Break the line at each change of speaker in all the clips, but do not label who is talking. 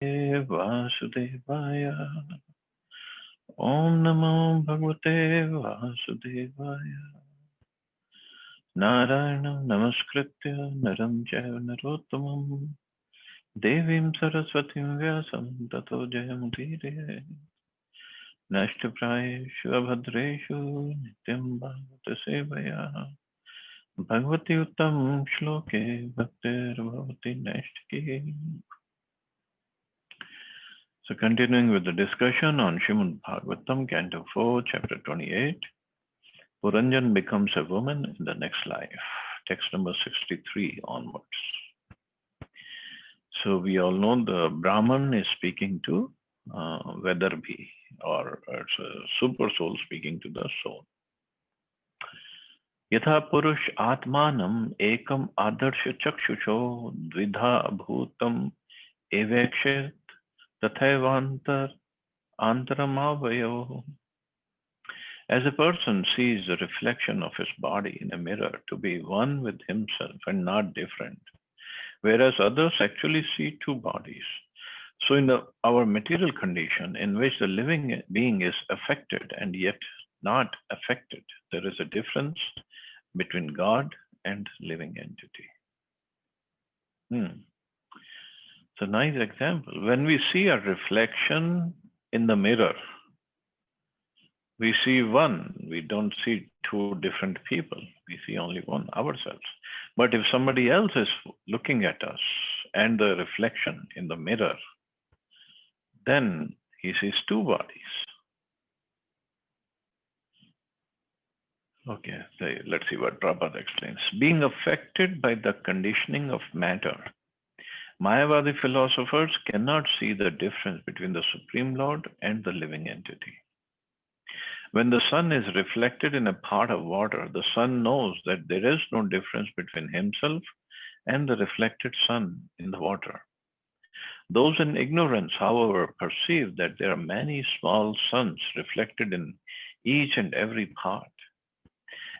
Vasudevaya. Om Namo Bhagavate Vasudevaya. Narayana Namaskritya Naram Jaya Narottamam Devim Saraswatim Vyasam Tato Jayamudire Nashtaprayeshu Abhadreshu Nityam Bhagavata Sevaya Bhagavati Uttam Shloke Bhaktir Bhavati Nashtaki. So continuing with the discussion on Srimad Bhagavatam, Canto 4, Chapter 28, Puranjan becomes a woman in the next life. Text number 63 onwards. So we all know the Brahman is speaking to Vedarbhi, or it's a super soul speaking to the soul. Yatha Purush Atmanam Ekam Adarsha Chakshusho Dvidha Bhutam Evekshet Tathaivantar Antaramavayo. As a person sees the reflection of his body in a mirror to be one with himself and not different, whereas others actually see two bodies. So in our material condition in which the living being is affected and yet not affected, there is a difference between God and living entity. It's a nice example. When we see a reflection in the mirror, we see one, we don't see two different people. We see only one, ourselves. But if somebody else is looking at us and the reflection in the mirror, then he sees two bodies. Okay, so let's see what Prabhupada explains. Being affected by the conditioning of matter, Mayavadi philosophers cannot see the difference between the Supreme Lord and the living entity. When the sun is reflected in a pot of water, the sun knows that there is no difference between himself and the reflected sun in the water. Those in ignorance, however, perceive that there are many small suns reflected in each and every pot.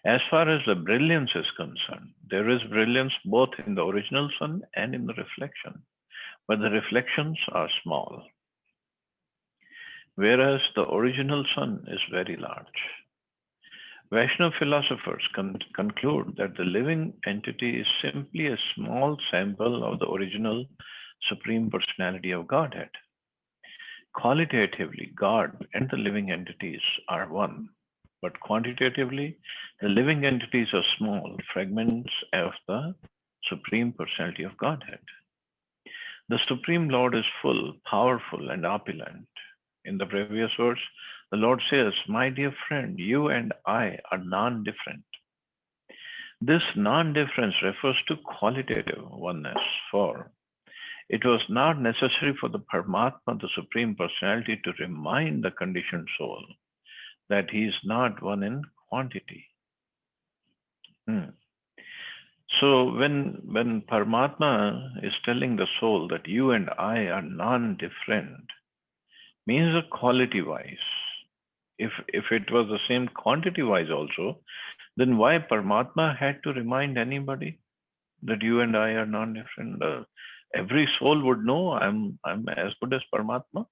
As far as the brilliance is concerned, there is brilliance both in the original sun and in the reflection, but the reflections are small, whereas the original sun is very large. Vaishnava philosophers conclude that the living entity is simply a small sample of the original Supreme Personality of Godhead. Qualitatively, God and the living entities are one, but quantitatively, the living entities are small fragments of the Supreme Personality of Godhead. The Supreme Lord is full, powerful, and opulent. In the previous verse, the Lord says, "My dear friend, you and I are non-different." This non-difference refers to qualitative oneness, for it was not necessary for the Paramatma, the Supreme Personality, to remind the conditioned soul that he is not one in quantity. So when Paramatma is telling the soul that you and I are non-different, means the quality-wise. If it was the same quantity-wise also, then why Paramatma had to remind anybody that you and I are non-different? Every soul would know I'm as good as Paramatma.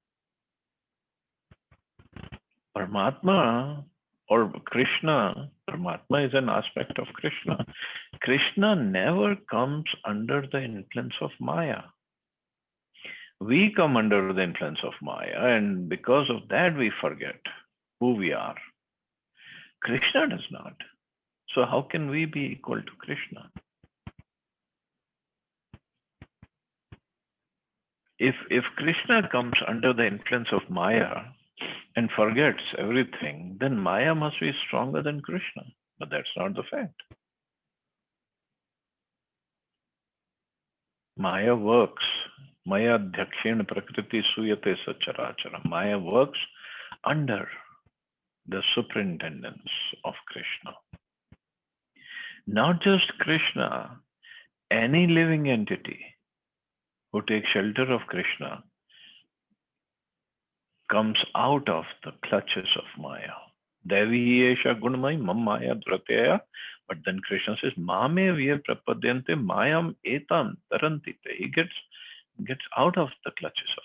Paramatma or Krishna, Paramatma is an aspect of Krishna. Krishna never comes under the influence of Maya. We come under the influence of Maya, and because of that we forget who we are. Krishna does not. So how can we be equal to Krishna? If Krishna comes under the influence of Maya and forgets everything, then Maya must be stronger than Krishna. But that's not the fact. Maya works. Maya dhyakshen prakriti suyate sacharachara. Maya works under the superintendence of Krishna. Not just Krishna, any living entity who takes shelter of Krishna comes out of the clutches of Maya. Devi esha gunamai mam maya dhratya. But then Krishna says, Mame vir prapadyante mayam etam tarantite. He gets out of the clutches of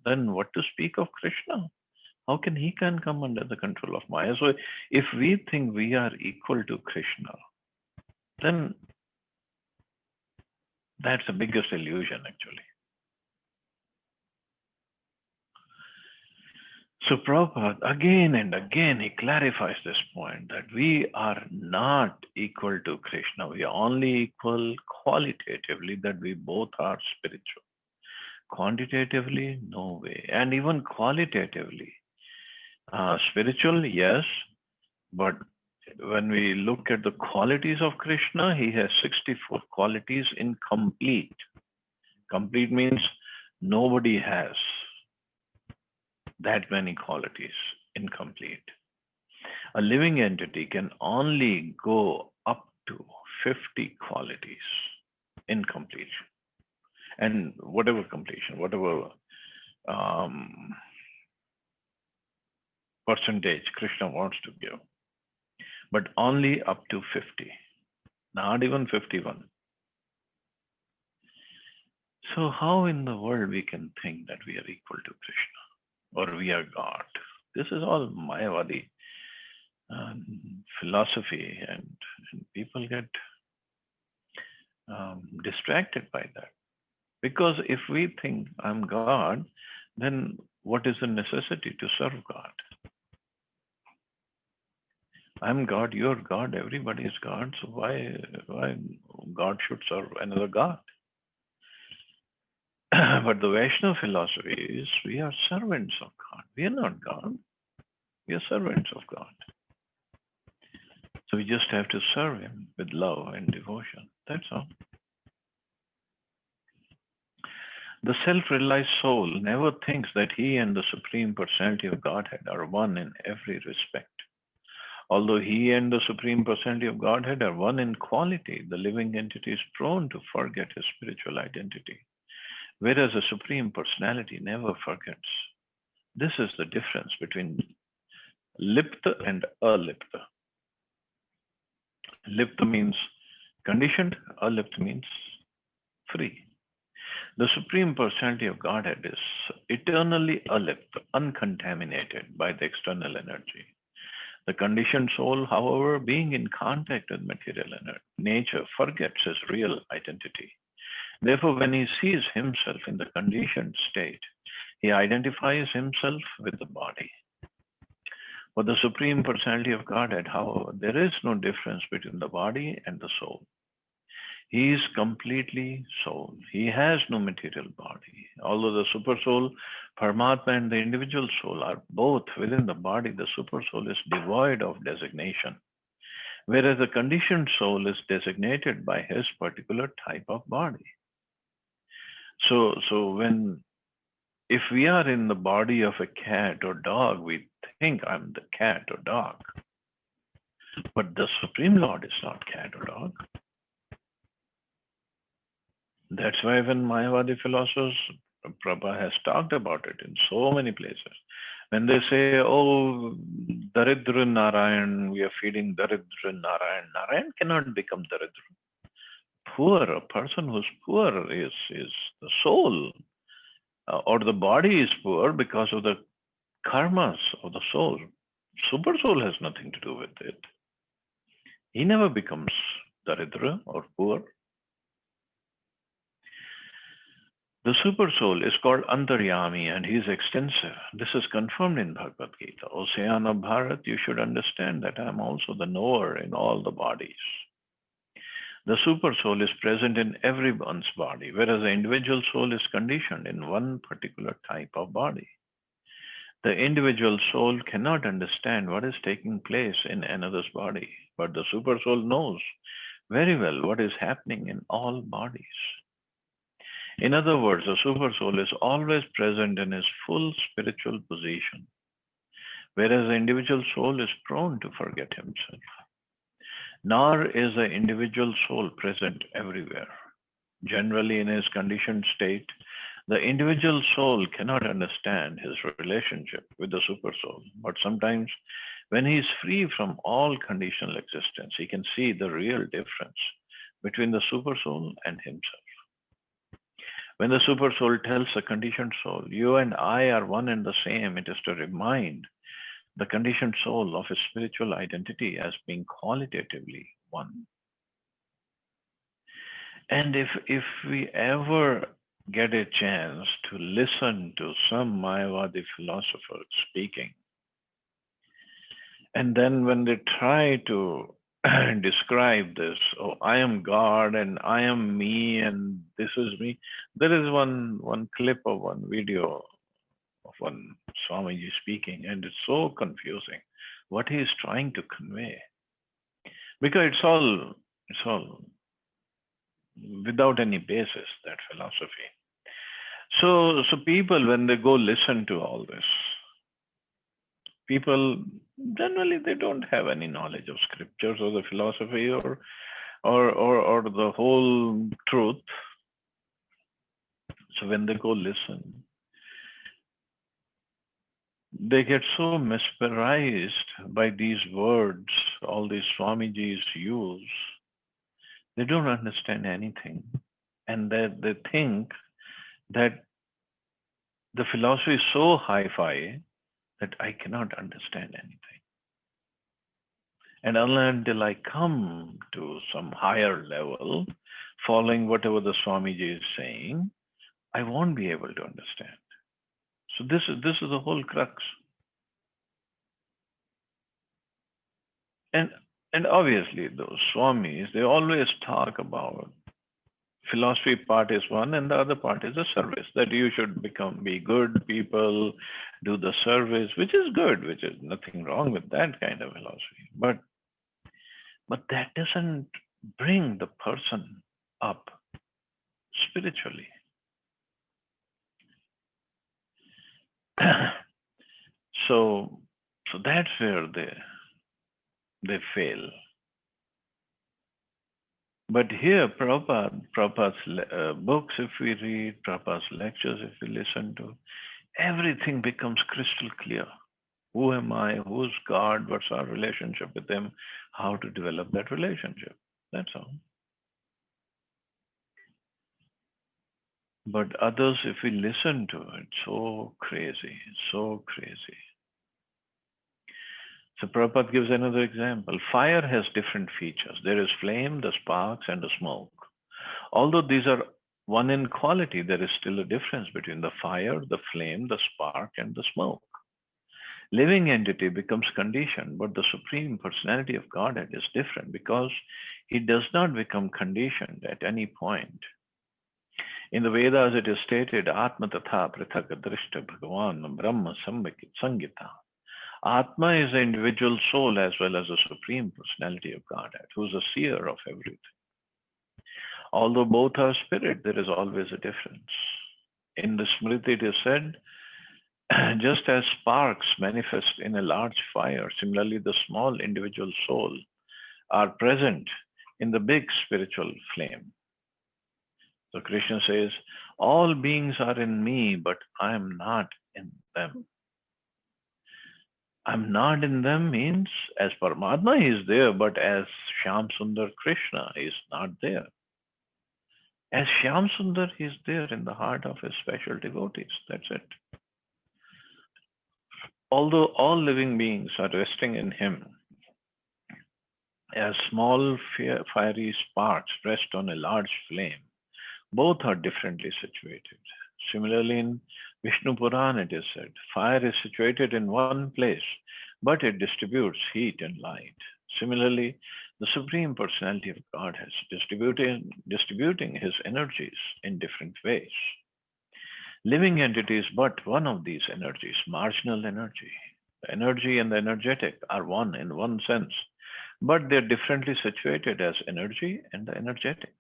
then what to speak of Krishna? How can he can come under the control of Maya? So if we think we are equal to Krishna, then that's the biggest illusion actually. So Prabhupada again and again he clarifies this point that we are not equal to Krishna. We are only equal qualitatively, that we both are spiritual. Quantitatively, no way. And even qualitatively, spiritual, yes, but when we look at the qualities of Krishna, he has 64 qualities in complete. Complete means nobody has that many qualities incomplete. A living entity can only go up to 50 qualities incomplete. And whatever completion, whatever um, percentage Krishna wants to give, but only up to 50, not even 51. So how in the world we can think that we are equal to Krishna or we are God? This is all Mayavadi philosophy, and people get distracted by that. Because if we think I'm God, then what is the necessity to serve God? I'm God, you're God, everybody is God. So why God should serve another God? But the Vaishnava philosophy is we are servants of God. We are not God. We are servants of God. So we just have to serve Him with love and devotion. That's all. The self-realized soul never thinks that he and the Supreme Personality of Godhead are one in every respect. Although he and the Supreme Personality of Godhead are one in quality, the living entity is prone to forget his spiritual identity, whereas the Supreme Personality never forgets. This is the difference between lipta and alipta. Lipta means conditioned, alipta means free. The Supreme Personality of Godhead is eternally alipta, uncontaminated by the external energy. The conditioned soul, however, being in contact with material nature, forgets his real identity. Therefore, when he sees himself in the conditioned state, he identifies himself with the body. For the Supreme Personality of Godhead, however, there is no difference between the body and the soul. He is completely soul. He has no material body. Although the super soul, Paramatma, and the individual soul are both within the body, the super soul is devoid of designation, whereas the conditioned soul is designated by his particular type of body. So if we are in the body of a cat or dog, we think I'm the cat or dog. But the Supreme Lord is not cat or dog. That's why when Mayavadi philosophers, Prabhupada has talked about it in so many places. When they say, oh, Daridra Narayan, we are feeding Daridra Narayan. Narayan cannot become Daridra. Poor, a person who's poor is the soul, or the body is poor because of the karmas of the soul. Super soul has nothing to do with it. He never becomes Daridra or poor. The super soul is called Antaryami and he is extensive. This is confirmed in Bhagavad Gita. O Sayan of Bharat, you should understand that I am also the knower in all the bodies. The super soul is present in everyone's body, whereas the individual soul is conditioned in one particular type of body. The individual soul cannot understand what is taking place in another's body, but the super soul knows very well what is happening in all bodies. In other words, the super soul is always present in his full spiritual position, whereas the individual soul is prone to forget himself. Nor is the individual soul present everywhere. Generally, in his conditioned state, the individual soul cannot understand his relationship with the super soul, but sometimes when he is free from all conditional existence, he can see the real difference between the super soul and himself. When the super soul tells the conditioned soul, you and I are one and the same, it is to remind the conditioned soul of its spiritual identity as being qualitatively one. And if we ever get a chance to listen to some Mayavadi philosopher speaking, and then when they try to describe this, oh, I am God and I am me and this is me, there is one clip of one video of one Swamiji speaking, and it's so confusing what he is trying to convey, because it's all without any basis, that philosophy. So people, when they go listen to all this, people generally they don't have any knowledge of scriptures or the philosophy or the whole truth. So when they go listen, they get so mesmerized by these words all these Swamijis use. They don't understand anything, and they think that the philosophy is so hi-fi that I cannot understand anything. And until I come to some higher level, following whatever the Swamiji is saying, I won't be able to understand. So this is the whole crux. And and obviously those Swamis, they always talk about philosophy part is one and the other part is the service, that you should be good people, do the service, which is good, which is nothing wrong with that kind of philosophy. But that doesn't bring the person up spiritually. so so that's where they fail. But here, Prabhupada's books, if we read, Prabhupada's lectures, if we listen to, everything becomes crystal clear. Who am I? Who's God? What's our relationship with Him? How to develop that relationship? That's all. But others, if we listen to it, so crazy, so crazy. So Prabhupada gives another example. Fire has different features. There is flame, the sparks, and the smoke. Although these are one in quality, there is still a difference between the fire, the flame, the spark, and the smoke. Living entity becomes conditioned, but the Supreme Personality of Godhead is different because he does not become conditioned at any point. In the Vedas, it is stated, Atma Tatha Prithak Drishta Bhagavan Brahma Sangita. Atma is the individual soul as well as the Supreme Personality of Godhead, who is a seer of everything. Although both are spirit, there is always a difference. In the Smriti, it is said, just as sparks manifest in a large fire, similarly, the small individual soul are present in the big spiritual flame. So Krishna says, all beings are in me, but I am not in them. I'm not in them means as Paramatma he is there, but as Shyam Sundar Krishna is not there. As Shyam Sundar he is there in the heart of his special devotees. That's it. Although all living beings are resting in him, as small fiery sparks rest on a large flame, both are differently situated. Similarly, in Vishnu Puran, it is said, fire is situated in one place, but it distributes heat and light. Similarly, the Supreme Personality of Godhead is distributing his energies in different ways. Living entity is but one of these energies, marginal energy. The energy and the energetic are one in one sense, but they're differently situated as energy and the energetic.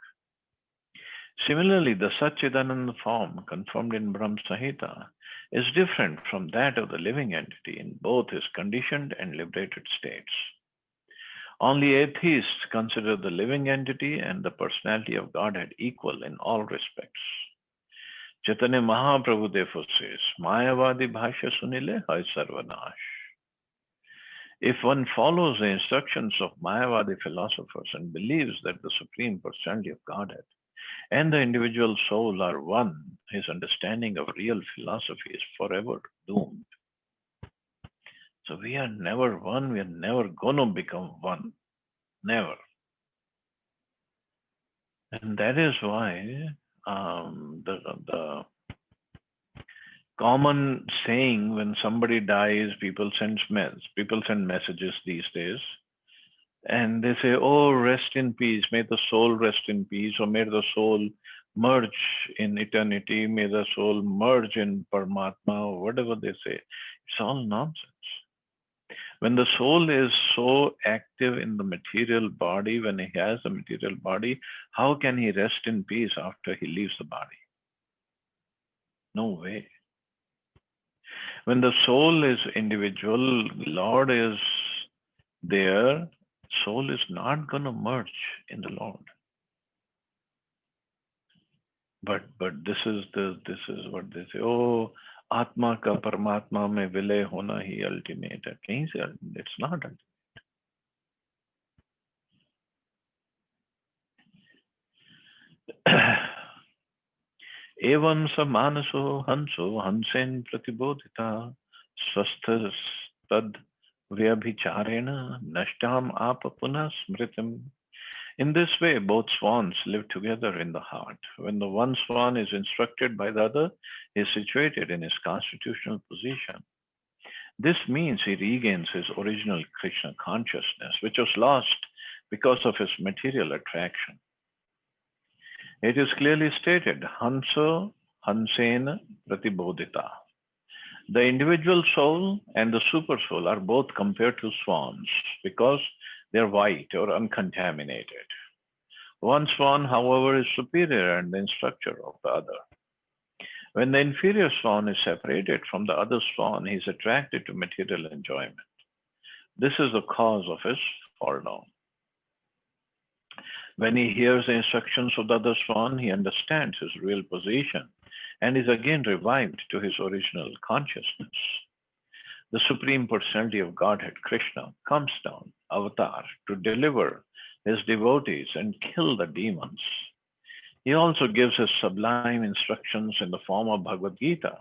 Similarly, the Satchidananda form confirmed in Brahma Samhita is different from that of the living entity in both his conditioned and liberated states. Only atheists consider the living entity and the personality of Godhead equal in all respects. Chaitanya Mahaprabhu therefore says, Mayavadi Bhashya Sunile Hai Sarvanash. If one follows the instructions of Mayavadi philosophers and believes that the Supreme Personality of Godhead and the individual soul are one, his understanding of real philosophy is forever doomed. So we are never one, we are never gonna become one. Never. And that is why the common saying when somebody dies, people send messages these days, and they say, "Oh, rest in peace. May the soul rest in peace, or may the soul merge in eternity. May the soul merge in Paramatma," or whatever they say. It's all nonsense. When the soul is so active in the material body, when he has a material body, how can he rest in peace after he leaves the body? No way. When the soul is individual, Lord is there, soul is not going to merge in the Lord. But this is what they say. Oh, आत्मा का परमात्मा में विलय होना ही ultimate है. कहीं से it's not ultimate. एवं स मानसो हंसो हंसेन प्रतिबोधिता स्वस्थ तद व्यभिचारेण नष्टाम आप पुनः स्मृतिम. In this way, both swans live together in the heart. When the one swan is instructed by the other, he is situated in his constitutional position. This means he regains his original Krishna consciousness, which was lost because of his material attraction. It is clearly stated, Hansa Hansena Pratibodhita. The individual soul and the super soul are both compared to swans because they are white or uncontaminated. One swan, however, is superior in the structure of the other. When the inferior swan is separated from the other swan, he is attracted to material enjoyment. This is the cause of his fall down. When he hears the instructions of the other swan, he understands his real position and is again revived to his original consciousness. The Supreme Personality of Godhead, Krishna, comes down, avatar, to deliver his devotees and kill the demons. He also gives his sublime instructions in the form of Bhagavad Gita.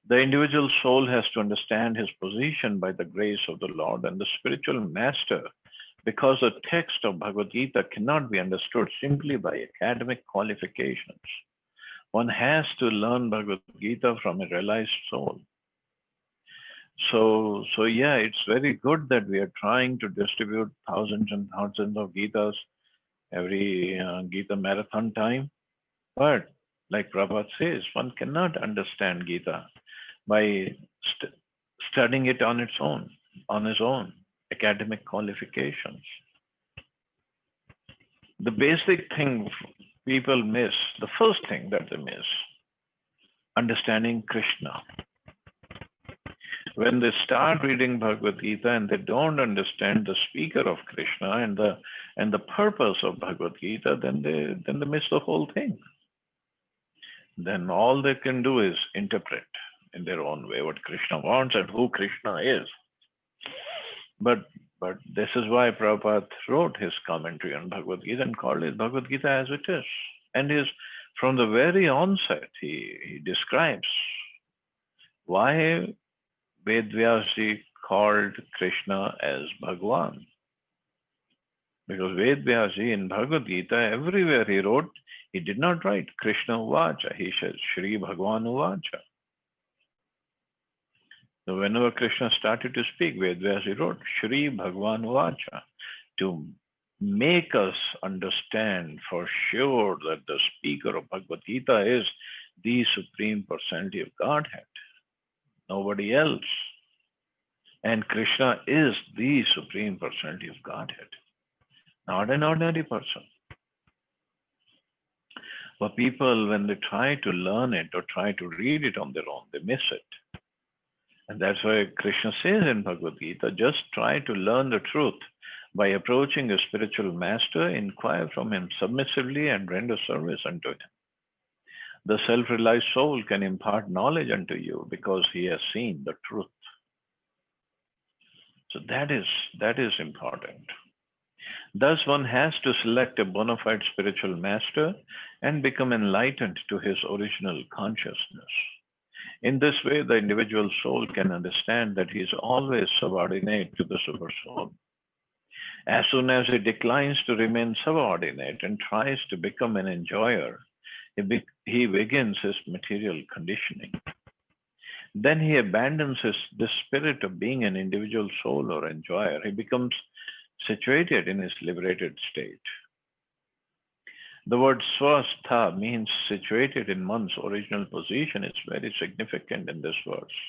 The individual soul has to understand his position by the grace of the Lord and the spiritual master, because the text of Bhagavad Gita cannot be understood simply by academic qualifications. One has to learn Bhagavad Gita from a realized soul. So yeah, it's very good that we are trying to distribute thousands and thousands of Gitas every Gita marathon time. But like Prabhupada says, one cannot understand Gita by studying it on its own, on his own academic qualifications. The basic thing people miss, the first thing that they miss, understanding Krishna. When they start reading Bhagavad Gita and they don't understand the speaker of Krishna and the purpose of Bhagavad Gita, then they miss the whole thing. Then all they can do is interpret in their own way what Krishna wants and who Krishna is. But this is why Prabhupada wrote his commentary on Bhagavad Gita and called it Bhagavad Gita as it is. And from the very onset, he describes why Vedvyasji called Krishna as Bhagwan. Because Vedvyasji in Bhagavad Gita, everywhere he wrote, he did not write Krishna Uvacha. He said Shri Bhagwan Uvacha. So whenever Krishna started to speak, Vedvyasji wrote Shri Bhagwan Uvacha to make us understand for sure that the speaker of Bhagavad Gita is the Supreme Personality of Godhead. Nobody else. And Krishna is the Supreme Personality of Godhead, not an ordinary person. But people, when they try to learn it or try to read it on their own, they miss it. And that's why Krishna says in Bhagavad Gita, just try to learn the truth by approaching a spiritual master, inquire from him submissively and render service unto him. The self-realized soul can impart knowledge unto you because he has seen the truth. So that is important. Thus, one has to select a bona fide spiritual master and become enlightened to his original consciousness. In this way, the individual soul can understand that he is always subordinate to the supersoul. As soon as he declines to remain subordinate and tries to become an enjoyer, he begins his material conditioning. Then he abandons the spirit of being an individual soul or enjoyer. He becomes situated in his liberated state. The word swastha means situated in one's original position. It's very significant in this verse.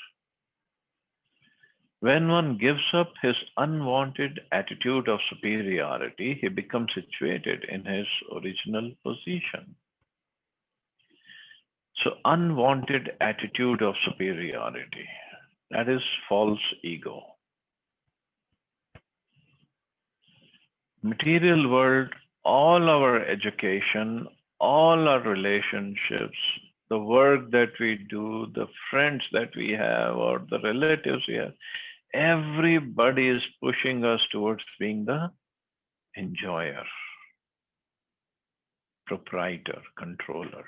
When one gives up his unwanted attitude of superiority, he becomes situated in his original position. So, unwanted attitude of superiority, that is false ego. Material world, all our education, all our relationships, the work that we do, the friends that we have, or the relatives we have, everybody is pushing us towards being the enjoyer, proprietor, controller.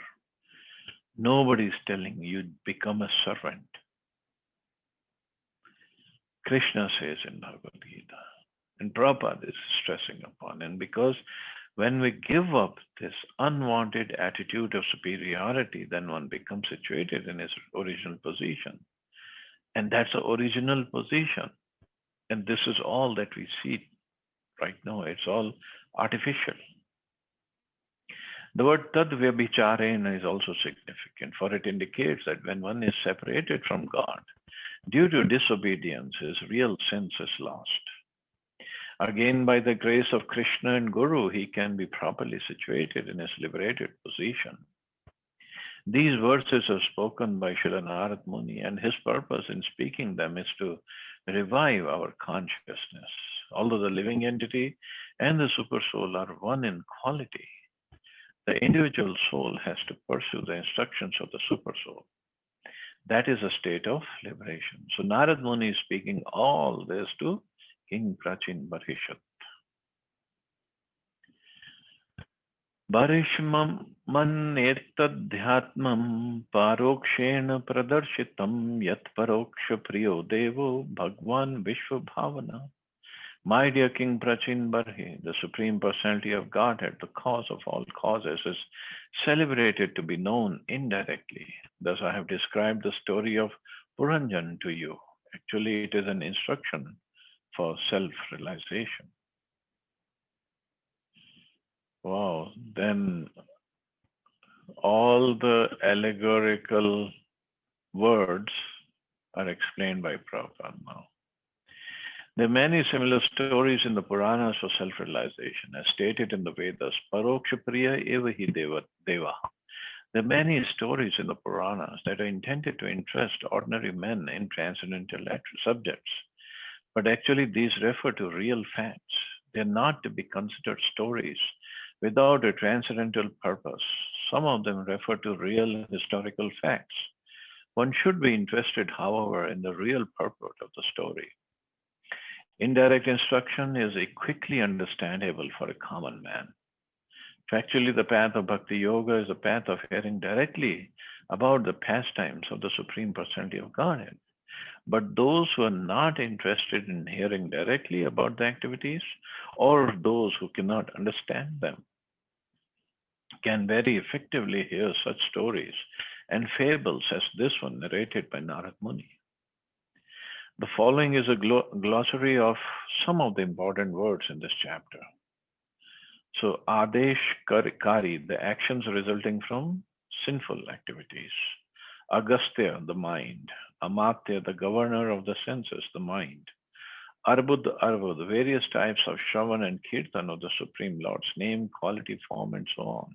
Nobody is telling you become a servant. Krishna says in Bhagavad Gita, and Prabhupada is stressing upon, and because when we give up this unwanted attitude of superiority, then one becomes situated in his original position. And that's the original position. And this is all that we see right now. It's all artificial. The word tadvyabhicharena is also significant, for it indicates that when one is separated from God due to disobedience, his real sense is lost. Again, by the grace of Krishna and Guru, he can be properly situated in his liberated position. These verses are spoken by Srila Narad Muni, and his purpose in speaking them is to revive our consciousness. Although the living entity and the supersoul are one in quality, the individual soul has to pursue the instructions of the supersoul. That is a state of liberation. So Narad Muni is speaking all this to King Prachin Barishat. Barishmam man etadhyatmam parokshena pradarshitam yat paroksha priyo devo bhagwan vishwa bhavana. My dear King Prachin Barhi, the Supreme Personality of Godhead, the cause of all causes, is celebrated to be known indirectly. Thus I have described the story of Puranjan to you. Actually, it is an instruction for self-realization. Wow, then all the allegorical words are explained by Prabhupada now. There are many similar stories in the Puranas for self-realization, as stated in the Vedas. Paroksha priya eva hi deva. There are many stories in the Puranas that are intended to interest ordinary men in transcendental subjects. But actually, these refer to real facts. They are not to be considered stories without a transcendental purpose. Some of them refer to real historical facts. One should be interested, however, in the real purport of the story. Indirect instruction is quickly understandable for a common man. Factually, the path of Bhakti Yoga is a path of hearing directly about the pastimes of the Supreme Personality of Godhead. But those who are not interested in hearing directly about the activities, or those who cannot understand them, can very effectively hear such stories and fables as this one narrated by Narad Muni. The following is a glossary of some of the important words in this chapter. So, Adesh Kari, the actions resulting from sinful activities. Agastya, the mind. Amatya, the governor of the senses, the mind. Arbud, the various types of Shravan and Kirtan of the Supreme Lord's name, quality, form, and so on.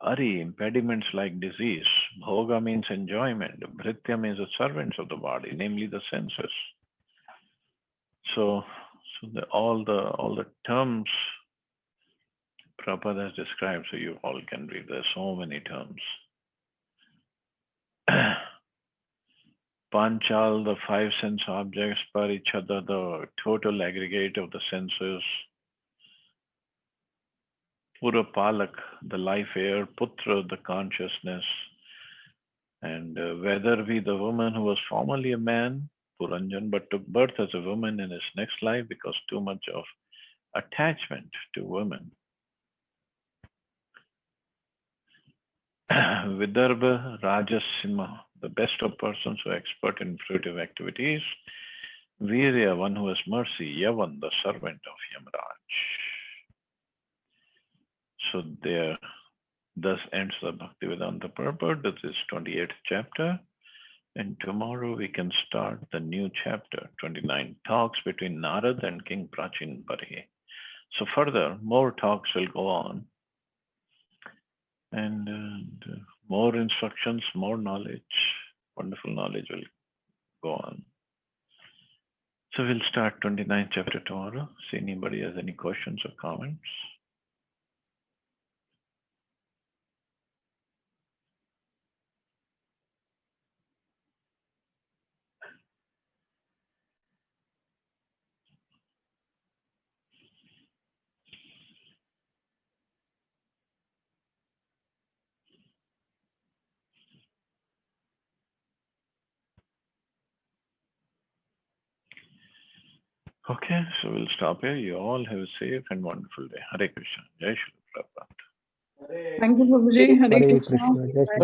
Ari, impediments like disease. Bhoga means enjoyment. Bhritya means the servants of the body, namely the senses. So all the terms Prabhupada has described, so you all can read. There are so many terms. Panchal, the five sense objects. Parichada, the total aggregate of the senses. Pura Palak, the life air, Putra, the consciousness, and Vedarvi, the woman who was formerly a man, Puranjan, but took birth as a woman in his next life because too much of attachment to women. Vidarbha Rajasimha, the best of persons who are expert in fruitive activities. Virya, one who has mercy. Yavan, the servant of Yamraj. So there, thus ends the Bhaktivedanta purport. This is 28th chapter. And tomorrow we can start the new chapter, 29, talks between Narad and King Prachin Barhi. So further, more talks will go on. And more instructions, more knowledge, wonderful knowledge will go on. So we'll start 29th chapter tomorrow. See anybody has any questions or comments. Okay, so we'll stop here. You all have a safe and wonderful day. Hare Krishna. Jai Shri Prabhupada.
Thank you, Prabhuji. Hare
Hare
Krishna.
Krishna. Jai Shri